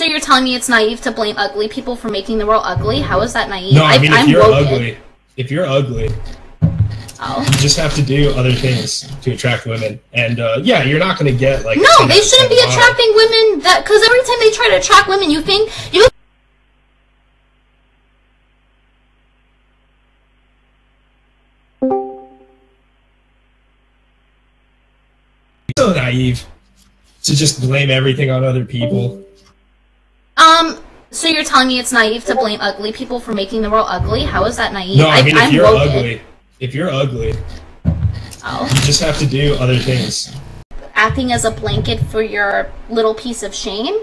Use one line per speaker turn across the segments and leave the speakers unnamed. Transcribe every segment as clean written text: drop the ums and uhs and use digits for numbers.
you're telling me it's naive to blame ugly people for making the world ugly? How is that naive?
No, I mean,
I'm woken.
if you're ugly, you just have to do other things to attract women. And, yeah, you're not going to get, like...
No, they shouldn't be attracting women because every time they try to attract women, you think...
So naive to just blame everything on other people.
So you're telling me it's naive to blame ugly people for making the world ugly? How is that naive?
No, I mean,
if
you're ugly, you just have to do other things.
Acting as a blanket for your little piece of shame?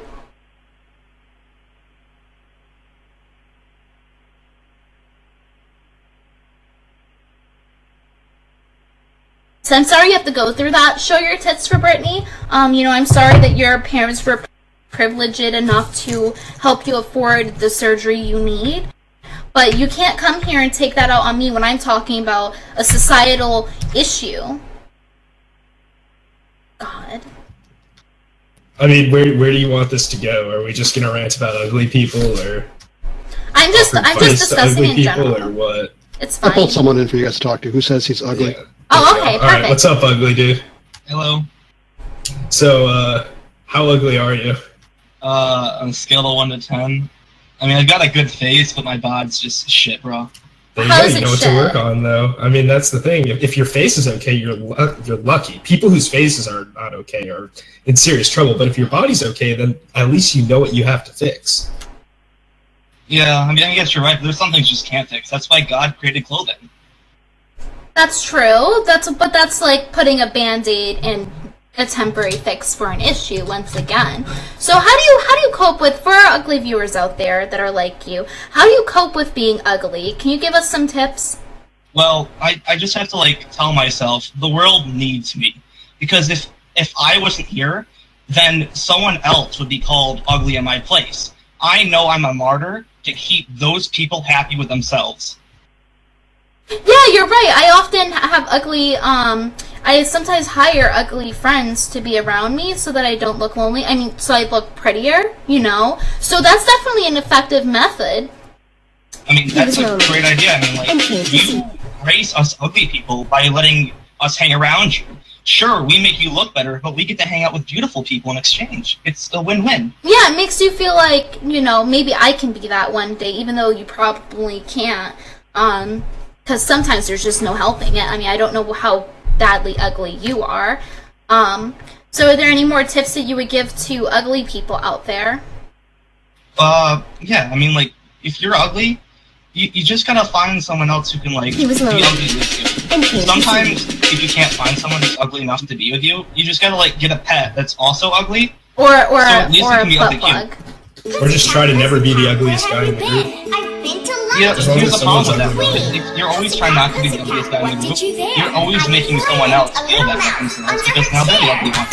So I'm sorry you have to go through that. Show your tits for Brittany. You know, I'm sorry that your parents were privileged enough to help you afford the surgery you need. But you can't come here and take that out on me when I'm talking about a societal issue. God.
I mean, where do you want this to go? Are we just gonna rant about ugly people, or
I'm just discussing in general.
Or what?
It's fine.
I pulled someone in for you guys to talk to. Who says he's ugly?
Yeah.
Oh, okay, perfect.
Alright, what's up, ugly dude?
Hello.
So, how ugly are you?
On a scale of 1 to 10. I mean, I've got a good face, but my bod's just shit, bro.
There you go, you know what to work on, though. I mean, that's the thing. If your face is okay, you're lucky. People whose faces are not okay are in serious trouble, but if your body's okay, then at least you know what you have to fix.
Yeah, I mean, I guess you're right, but there's some things you just can't fix. That's why God created clothing.
That's true. But that's like putting a band-aid in a temporary fix for an issue once again. So how do you cope with, for our ugly viewers out there that are like you, how do you cope with being ugly? Can you give us some tips?
Well, I just have to, like, tell myself the world needs me. Because if I wasn't here, then someone else would be called ugly in my place. I know I'm a martyr to keep those people happy with themselves.
Yeah, you're right. I often have ugly, I sometimes hire ugly friends to be around me so that I don't look lonely. I mean, so I look prettier, you know? So that's definitely an effective method.
I mean, that's a great idea. I mean, like, you raise us ugly people by letting us hang around you. Sure, we make you look better, but we get to hang out with beautiful people in exchange. It's a win-win.
Yeah, it makes you feel like, you know, maybe I can be that one day, even though you probably can't. Because sometimes there's just no helping it. I mean, I don't know how badly ugly you are. So are there any more tips that you would give to ugly people out there?
Yeah, I mean, like, if you're ugly, you just gotta find someone else who can, like, be ugly with you. Sometimes, if you can't find someone who's ugly enough to be with you, you just gotta, like, get a pet that's also ugly.
Or
so
a butt plug.
Or just try to never be the ugliest guy in the group.
Yeah, here's the problem with that, though. If you're always trying not to be the ugliest guy in the group, you're always making someone else feel that way themselves, because now they're the ugly one.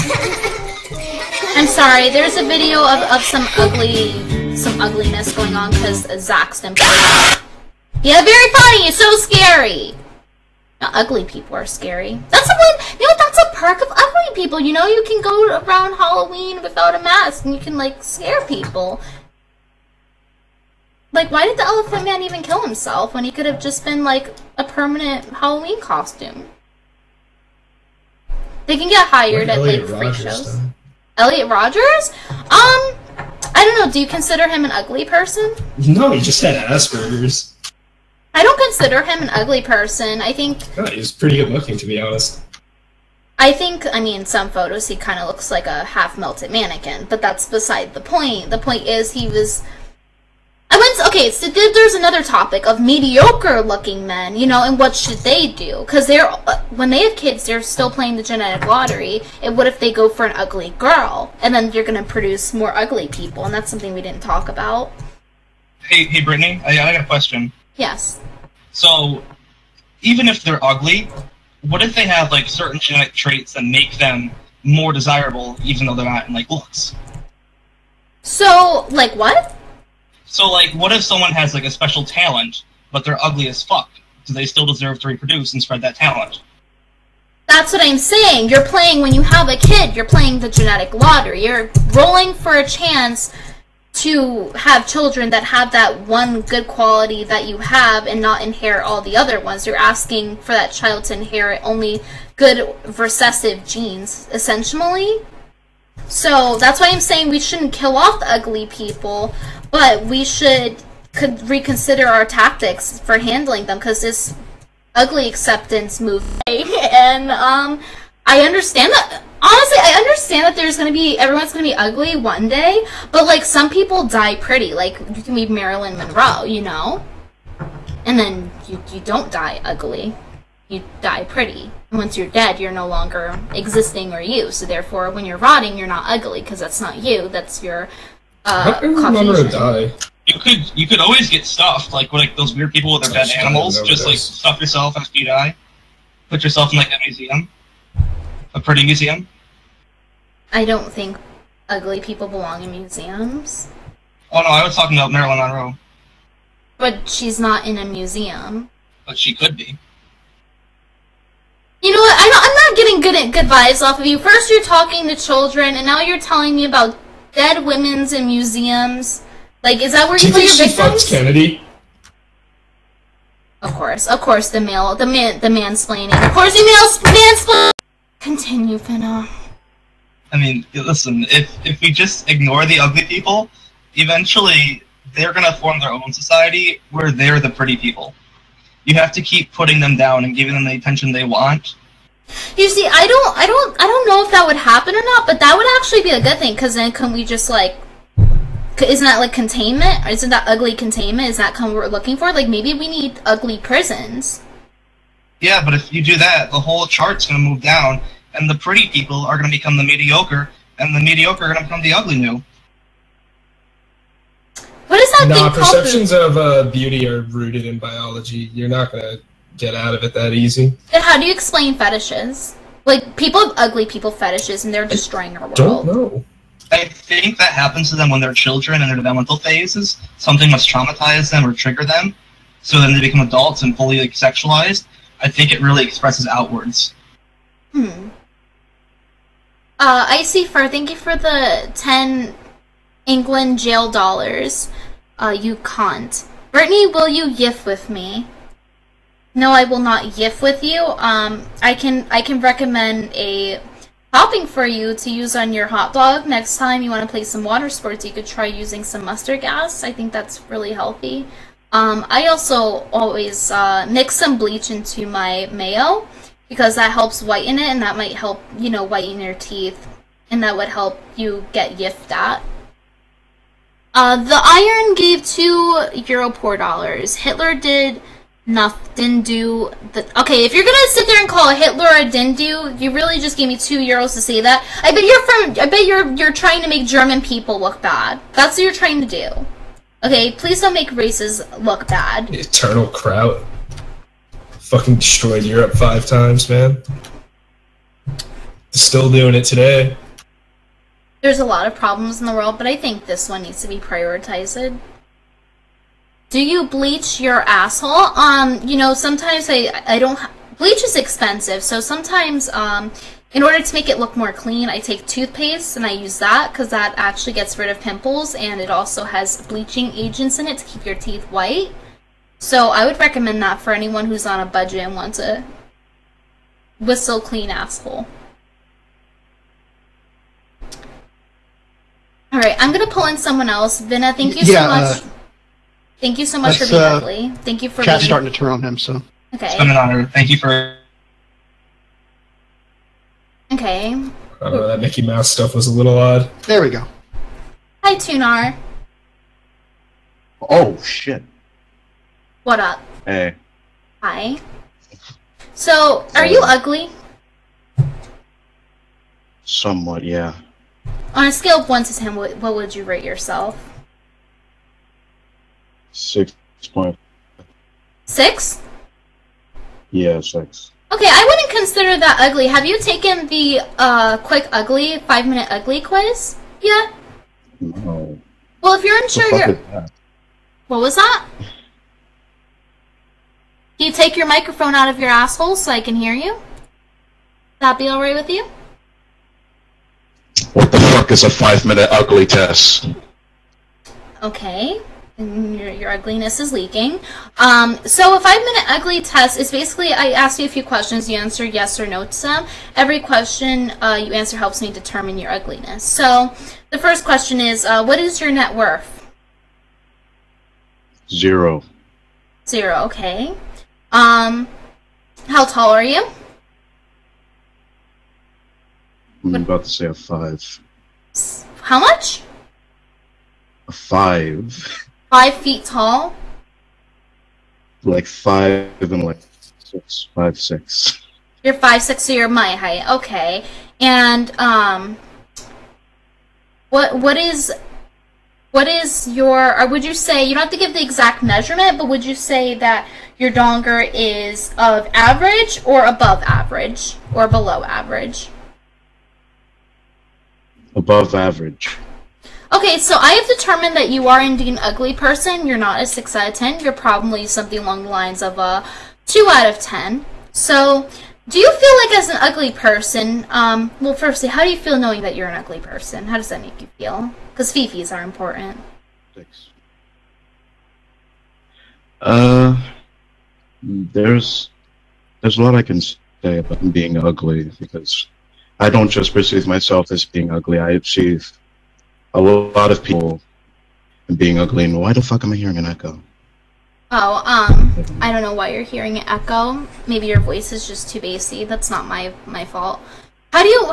I'm sorry, there's a video of some ugliness going on because Zach's been playing. Yeah, very funny, it's so scary! Now, ugly people are scary. That's a perk of ugly people, you know? You can go around Halloween without a mask and you can, like, scare people. Like, why did the Elephant Man even kill himself when he could have just been, like, a permanent Halloween costume? They can get hired at, like, freak shows. Elliot Rogers? I don't know, do you consider him an ugly person?
No, he just had Asperger's.
I don't consider him an ugly person. I think...
Oh, he was pretty good looking, to be honest.
I think, I mean, in some photos he kind of looks like a half-melted mannequin, but that's beside the point. The point is he was... Okay, so there's another topic of mediocre-looking men, you know, and what should they do? Because when they have kids, they're still playing the genetic lottery, and what if they go for an ugly girl? And then you're going to produce more ugly people, and that's something we didn't talk about.
Hey, Brittany, I got a question.
Yes.
So, even if they're ugly, what if they have, like, certain genetic traits that make them more desirable, even though they're not in, like, looks?
So, like, what?
So, like, what if someone has, like, a special talent, but they're ugly as fuck? Do they still deserve to reproduce and spread that talent?
That's what I'm saying. You're playing, when you have a kid, you're playing the genetic lottery. You're rolling for a chance to have children that have that one good quality that you have and not inherit all the other ones. You're asking for that child to inherit only good recessive genes, essentially. So that's why I'm saying we shouldn't kill off the ugly people, but we could reconsider our tactics for handling them, because this ugly acceptance movement, and I understand that. Honestly, I understand that everyone's gonna be ugly one day, but like some people die pretty. Like you can be Marilyn Monroe, you know, and then you don't die ugly, you die pretty. And once you're dead, you're no longer existing or you. So therefore, when you're rotting, you're not ugly because that's not you. That's your Caucasian.
Die.
You could always get stuffed, like those weird people with their dead animals. Just like stuff yourself after you die. Put yourself in like a museum. A pretty museum?
I don't think ugly people belong in museums.
Oh no, I was talking about Marilyn Monroe.
But she's not in a museum.
But she could be.
You know what? I'm not getting good vibes off of you. First you're talking to children, and now you're telling me about dead women's in museums. Like, is that where you put your victims?
Fucked Kennedy?
Of course, the mansplaining. Of course, you mansplain. Continue, Finna.
I mean, listen, if we just ignore the ugly people, eventually they're gonna form their own society where they're the pretty people. You have to keep putting them down and giving them the attention they want.
You see, I don't know if that would happen or not, but that would actually be a good thing, because then can we just like, isn't that like containment? Or isn't that ugly containment? Is that what we're looking for? Like maybe we need ugly prisons.
Yeah, but if you do that, the whole chart's going to move down, and the pretty people are going to become the mediocre, and the mediocre are going to become the ugly new.
What is that thing called?
Perceptions of beauty are rooted in biology. You're not going to get out of it that easy.
Then how do you explain fetishes? Like, people have ugly people fetishes, and they're destroying our world.
Don't know.
I think that happens to them when they're children and their developmental phases. Something must traumatize them or trigger them, so then they become adults and fully like sexualized. I think it really expresses outwards.
Icy Fur, thank you for the 10 England jail dollars. You can't. Brittany, will you yiff with me? No, I will not yiff with you. I can recommend a topping for you to use on your hot dog. Next time you want to play some water sports, you could try using some mustard gas. I think that's really healthy. I also always mix some bleach into my mayo, because that helps whiten it, and that might help, you know, whiten your teeth, and that would help you get yiffed at. The iron gave €2 poor dollars. Hitler didn't do the. Okay, if you're gonna sit there and call Hitler a didn't do, you really just gave me €2 to say that. I bet you're trying to make German people look bad. That's what you're trying to do. Okay, please don't make races look bad.
Eternal Kraut. Fucking destroyed Europe 5 times, man. Still doing it today.
There's a lot of problems in the world, but I think this one needs to be prioritized. Do you bleach your asshole? You know, sometimes I don't. Bleach is expensive, so sometimes, in order to make it look more clean, I take toothpaste and I use that, because that actually gets rid of pimples, and it also has bleaching agents in it to keep your teeth white. So I would recommend that for anyone who's on a budget and wants a whistle clean asshole. Alright, I'm gonna pull in someone else. Vinna, thank you so much. Thank you so much for being ugly. Tk you for
Chat's starting to turn on him, so.
Okay.
It's been an honor. Thank you for...
Okay.
That Mickey Mouse stuff was a little odd.
There we go.
Hi, Tunar.
Oh, shit.
What up?
Hey.
Hi. So, are you ugly?
Somewhat, yeah.
On a scale of 1 to 10, what would you rate yourself?
6 point.
6?
Yeah, 6.
Okay, I wouldn't consider that ugly. Have you taken the quick ugly 5-minute ugly quiz yet?
No.
Well, if you're unsure, what was that? Can you take your microphone out of your asshole so I can hear you? That be alright with you?
What the fuck is a 5-minute ugly test?
Okay. Your ugliness is leaking. So a 5-minute ugly test is basically I ask you a few questions, you answer yes or no to them. Every question you answer helps me determine your ugliness. So the first question is, what is your net worth?
0.
0, okay. How tall are you?
I'm about to say a 5.
How much?
A 5.
5 feet tall?
Like 5 and like 6. 5, 6.
You're 5'6", so you're my height. Okay. And what is your, or would you say, you don't have to give the exact measurement, but would you say that your donger is of average or above average or below average?
Above average.
Okay, so I have determined that you are indeed an ugly person. You're not a 6 out of 10. You're probably something along the lines of a 2 out of 10. So, do you feel like as an ugly person, well, firstly, how do you feel knowing that you're an ugly person? How does that make you feel? Because fifis are important.
6. There's a lot I can say about being ugly, because I don't just perceive myself as being ugly. I perceive a lot of people being ugly. And why the fuck am I hearing an echo?
Oh, I don't know why you're hearing an echo. Maybe your voice is just too bassy. That's not my fault. How do you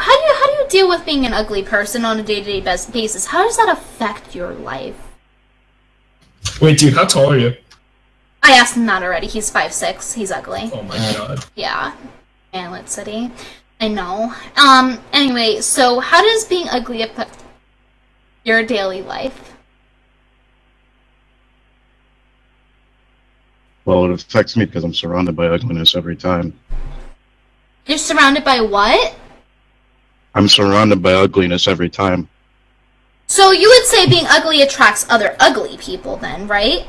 deal with being an ugly person on a day-to-day basis? How does that affect your life?
Wait, dude, how tall are you?
I asked him that already. He's 5'6". He's ugly.
Oh my god.
Yeah. Manlet City. I know. Anyway, so how does being ugly affect your daily life?
Well, it affects me because I'm surrounded by ugliness every time.
You're surrounded by what?
I'm surrounded by ugliness every time.
So you would say being ugly attracts other ugly people then, right?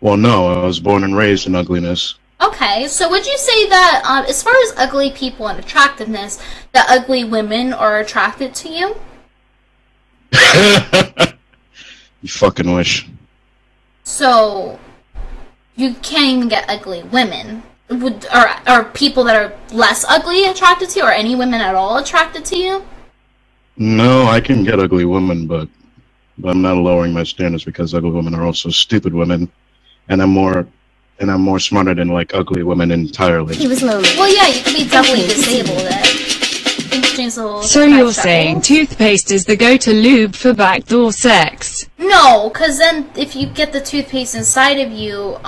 Well, no, I was born and raised in ugliness.
Okay, so would you say that, as far as ugly people and attractiveness, that ugly women are attracted to you?
You fucking wish.
So, you can't even get ugly women. Are people that are less ugly attracted to you, or any women at all attracted to you?
No, I can get ugly women, but I'm not lowering my standards because ugly women are also stupid women, and I'm more smarter than like ugly women entirely.
He was lonely.
Well, yeah, you can be doubly disabled.
So you're saying toothpaste is the go-to lube for backdoor sex?
No, because then if you get the toothpaste inside of you,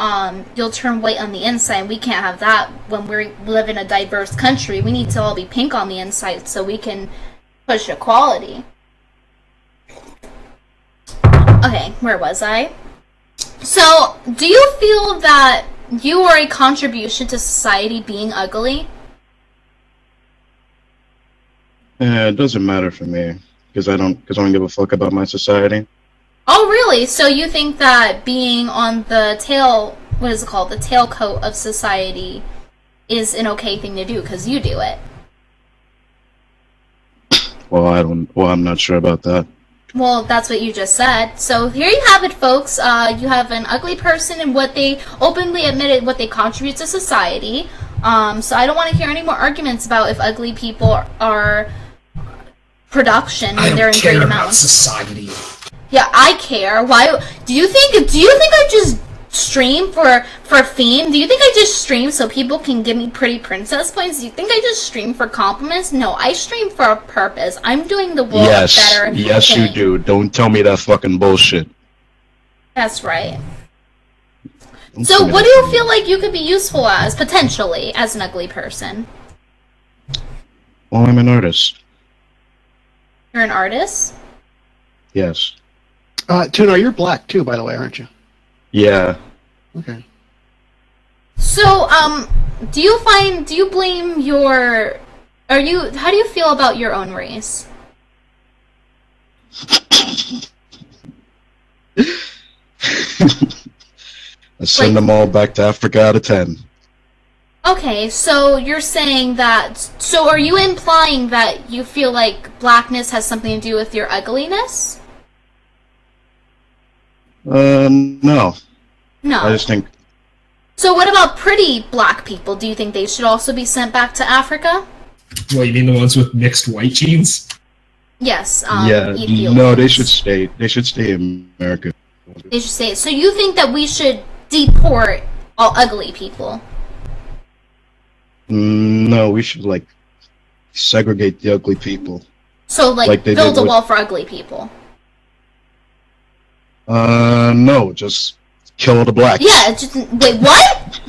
you'll turn white on the inside. And we can't have that when we live in a diverse country. We need to all be pink on the inside so we can push equality. Okay, where was I? So, do you feel that you are a contribution to society being ugly?
Yeah, it doesn't matter for me because I don't give a fuck about my society.
Oh, really? So you think that being on the tail, what is it called, the tailcoat of society is an okay thing to do because you do it?
Well, I'm not sure about that.
Well, that's what you just said. So here you have it, folks. You have an ugly person and what they openly admitted what they contribute to society. So I don't want to hear any more arguments about if ugly people are production when they're in great amounts.
Society.
Yeah, I care. Why? Do you think I just stream for fame? Do you think I just stream so people can give me pretty princess points? Do you think I just stream for compliments? No, I stream for a purpose. I'm doing the world better.
Yes, you do. Don't tell me that fucking bullshit.
That's right. So what do you feel like you could be useful as, potentially, as an ugly person?
Well, I'm an artist.
You're an artist?
Yes.
Tuna, you're black too, by the way, aren't you?
Yeah.
Okay.
So, do you blame your, how do you feel about your own race?
I send them all back to Africa out of 10.
Okay, so you're saying that, so are you implying that you feel like blackness has something to do with your ugliness?
No.
No.
I just think...
So what about pretty black people? Do you think they should also be sent back to Africa?
What, you mean the ones with mixed white genes?
Yes.
yeah,
Ethiopians.
no, they should stay. They should stay in America.
They should stay. So you think that we should deport all ugly people?
No, we should, like, segregate the ugly people.
So, like
they
build
did
a
with-
wall for ugly people?
No, just kill all the blacks.
Yeah, just... Wait, what?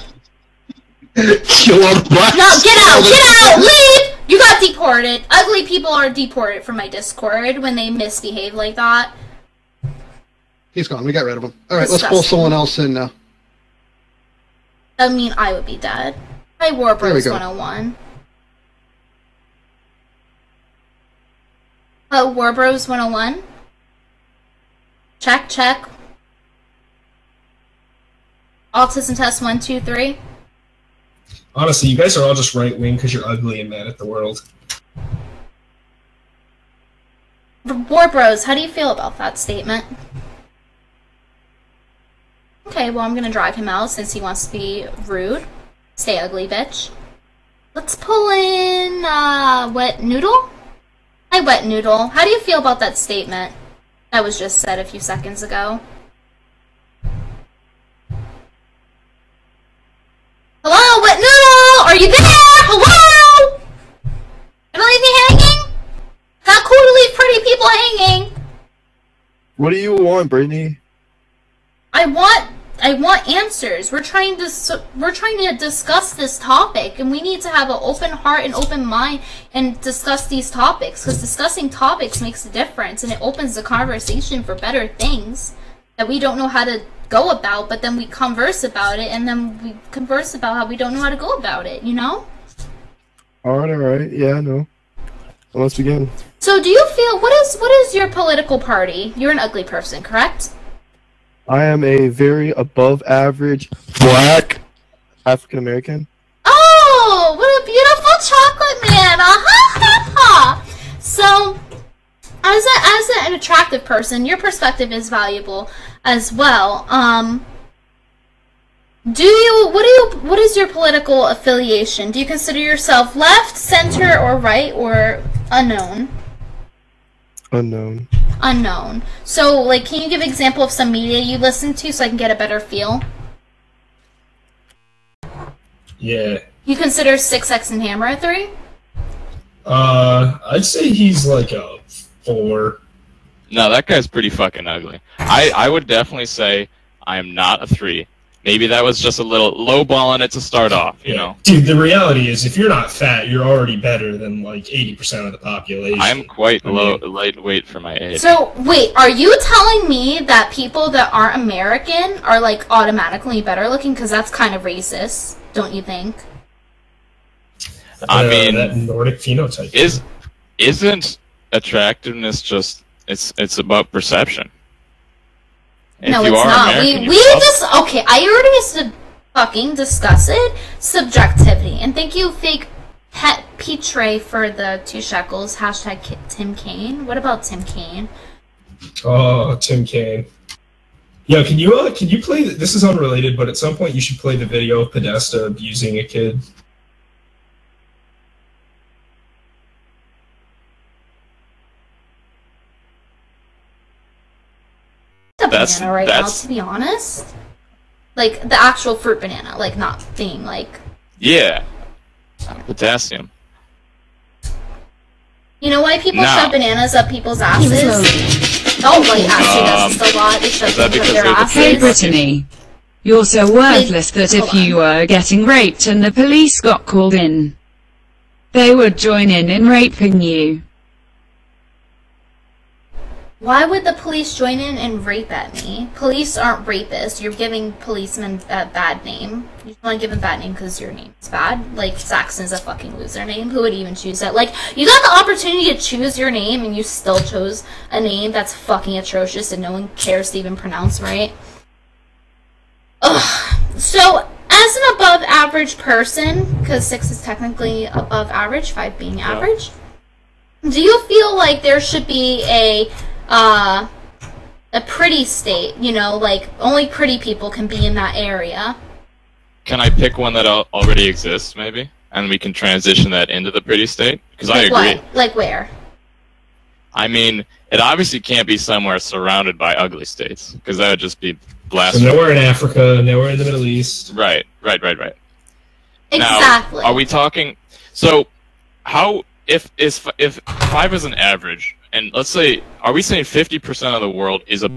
Kill all the blacks!
No, get out! Get out! Leave! You got deported. Ugly people are deported from my Discord when they misbehave like that.
He's gone. We got rid of him. All right, let's pull
Disgusting.
someone else in now.
I mean, I would be dead. Hi,
There we
Warbros
go.
101. Oh, Warbros 101? Check, check. Autism test 1, 2, 3.
Honestly, you guys are all just right-wing because you're ugly and mad at the world.
Warbros, how do you feel about that statement? Okay, well, I'm gonna drag him out since he wants to be rude. Stay ugly, bitch. Let's pull in, Wet Noodle? Hi, Wet Noodle. How do you feel about that statement that was just said a few seconds ago? Hello, Wet Noodle! Are you there? Hello? Am I leaving hanging? Not cool to leave pretty people hanging.
What do you want, Brittany?
I want answers. We're trying to discuss this topic, and we need to have an open heart and open mind and discuss these topics, because discussing topics makes a difference, and it opens the conversation for better things that we don't know how to go about, but then we converse about it, and then we converse about how we don't know how to go about it, you know?
Alright, yeah, I know. Well, let's begin.
So do you feel, what is your political party? You're an ugly person, correct?
I am a very above average black African American.
Oh, what a beautiful chocolate man! So, as an attractive person, your perspective is valuable as well. What is your political affiliation? Do you consider yourself left, center, or right, or unknown?
Unknown.
Unknown. So, like, can you give an example of some media you listen to so I can get a better feel?
Yeah.
You consider 6X and Hammer a 3?
I'd say he's like a 4.
No, that guy's pretty fucking ugly. I would definitely say I am not a 3. Maybe that was just a little lowballing it to start off, you know?
Dude, the reality is, if you're not fat, you're already better than, like, 80% of the population.
I'm quite lightweight for my age.
So, wait, are you telling me that people that aren't American are, like, automatically better looking? Because that's kind of racist, don't you think?
I mean,
that Nordic phenotype.
Isn't attractiveness just, it's about perception?
No,
If you
it's
are
not.
American,
We
you're
just, okay, I already fucking discuss it. Subjectivity. And thank you, fake pet Petre, for the 2 shekels. Hashtag Tim Kaine. What about Tim Kaine?
Oh, Tim Kaine. Yeah, can you play, this is unrelated, but at some point you should play the video of Podesta abusing a kid.
Banana right now, to be honest. Like, the actual fruit banana, like, not being, like...
Yeah. Potassium.
You know why people
No.
shove bananas up people's asses? Oh, like, actually, that's just a lot. They shove
that
things up
because
their
they're the
asses.
Hey Brittany, you're so worthless that if
hold on.
you were getting raped and the police got called in, they would join in raping you.
Why would the police join in and rape at me? Police aren't rapists. You're giving policemen a bad name. You just want to give them a bad name because your name is bad. Like, Saxon's a fucking loser name. Who would even choose that? Like, you got the opportunity to choose your name and you still chose a name that's fucking atrocious and no one cares to even pronounce right. Ugh. So, as an above average person, because 6 is technically above average, 5 being average, do you feel like there should be a a pretty state, you know, like only pretty people can be in that area.
Can I pick one that already exists, maybe? And we can transition that into the pretty state? Because I agree.
What? Like where?
I mean, it obviously can't be somewhere surrounded by ugly states, because that would just be
So
blasphemy.
nowhere in Africa, nowhere in the Middle East.
Right.
Exactly.
Now, are we talking... So, how... If 5 is an average, and let's say... Are we saying 50% of the world is a...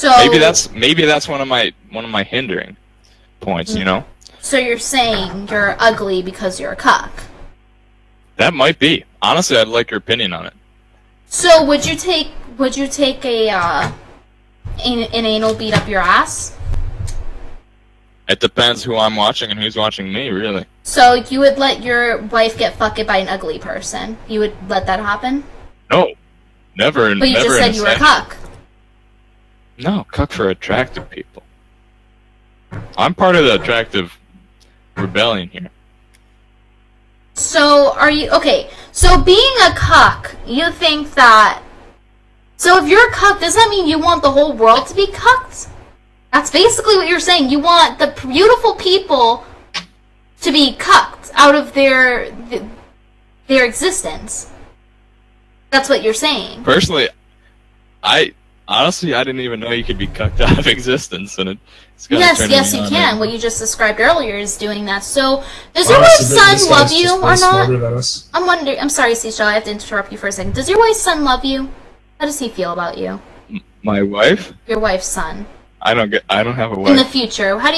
So
maybe that's one of my hindering points, you know?
So you're saying you're ugly because you're a cuck?
That might be. Honestly, I'd like your opinion on it.
So would you take an anal beat up your ass?
It depends who I'm watching and who's watching me, really.
So you would let your wife get fucked by an ugly person? You would let that happen?
No, never.
But you
never
just said you were a cuck.
No, cuck for attractive people. I'm part of the attractive rebellion here.
So are you okay? So being a cuck, you think that? So if you're a cuck, does that mean you want the whole world to be cucked? That's basically what you're saying. You want the beautiful people to be cucked out of their existence. That's what you're saying.
Personally, I didn't even know you could be cucked out of existence, and it's kind of
yes, you can. Right? What you just described earlier is doing that. So, does your wife's son love you or not? I'm wondering. I'm sorry, Seashell. I have to interrupt you for a second. Does your wife's son love you? How does he feel about you?
My wife?
Your wife's son.
I don't have a wife.
In the future, how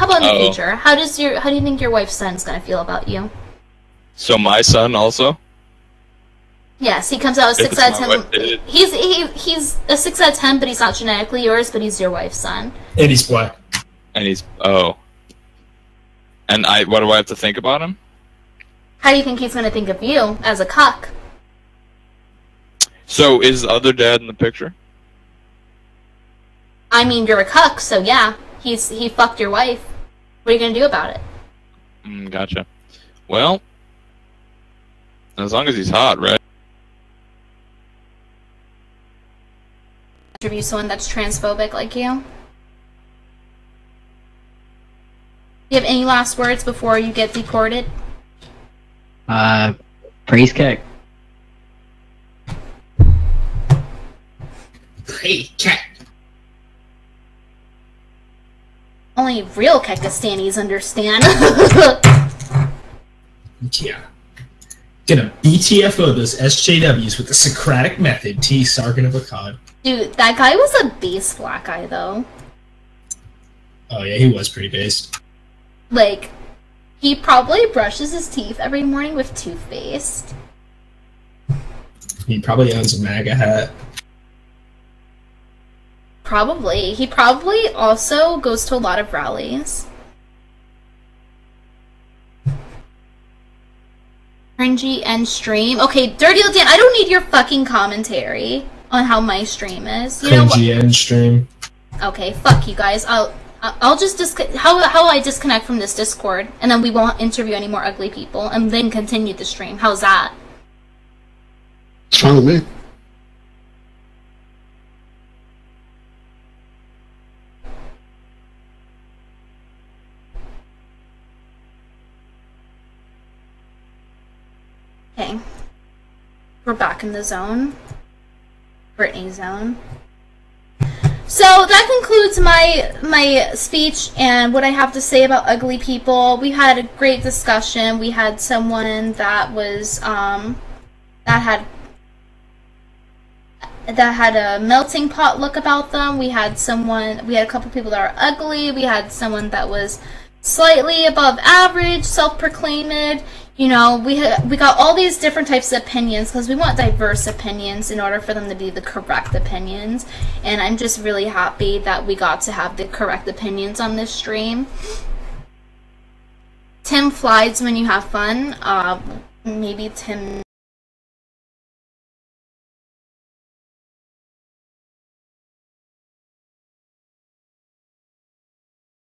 about in the future? How do you think your wife's son's gonna feel about you?
So my son also?
Yes, he comes out a 6 out of 10. He's a 6 out of 10, but he's not genetically yours, but he's your wife's son.
And he's black.
And he's And what do I have to think about him?
How do you think he's gonna think of you as a cuck?
So is the other dad in the picture?
I mean, you're a cuck, so yeah. He fucked your wife. What are you gonna do about it?
Gotcha. Well, as long as he's hot, right?
Interview someone that's transphobic like you? Do you have any last words before you get deported?
Praise kick.
Praise kick.
Only real Kekistanis understand.
Yeah. Gonna BTFO those SJWs with the Socratic method, T. Sargon of Akkad.
Dude, that guy was a base black guy, though.
Oh yeah, he was pretty based.
Like, he probably brushes his teeth every morning with toothpaste.
He probably owns a MAGA hat.
Probably. He probably also goes to a lot of rallies. Cringy end stream. Okay, Dirty Old Dan, I don't need your fucking commentary on how my stream is. You know what?
Cringy end stream.
Okay, fuck you guys. I'll just how I disconnect from this Discord, and then we won't interview any more ugly people, and then continue the stream. How's that?
It's fine with me.
Okay. We're back in the zone. Brittany zone. So that concludes my speech and what I have to say about ugly people. We had a great discussion. We had someone that was that had a melting pot look about them. We had a couple people that are ugly. We had someone that was slightly above average, self-proclaimed. You know, we got all these different types of opinions because we want diverse opinions in order for them to be the correct opinions. And I'm just really happy that we got to have the correct opinions on this stream. Tim flies when you have fun. Maybe Tim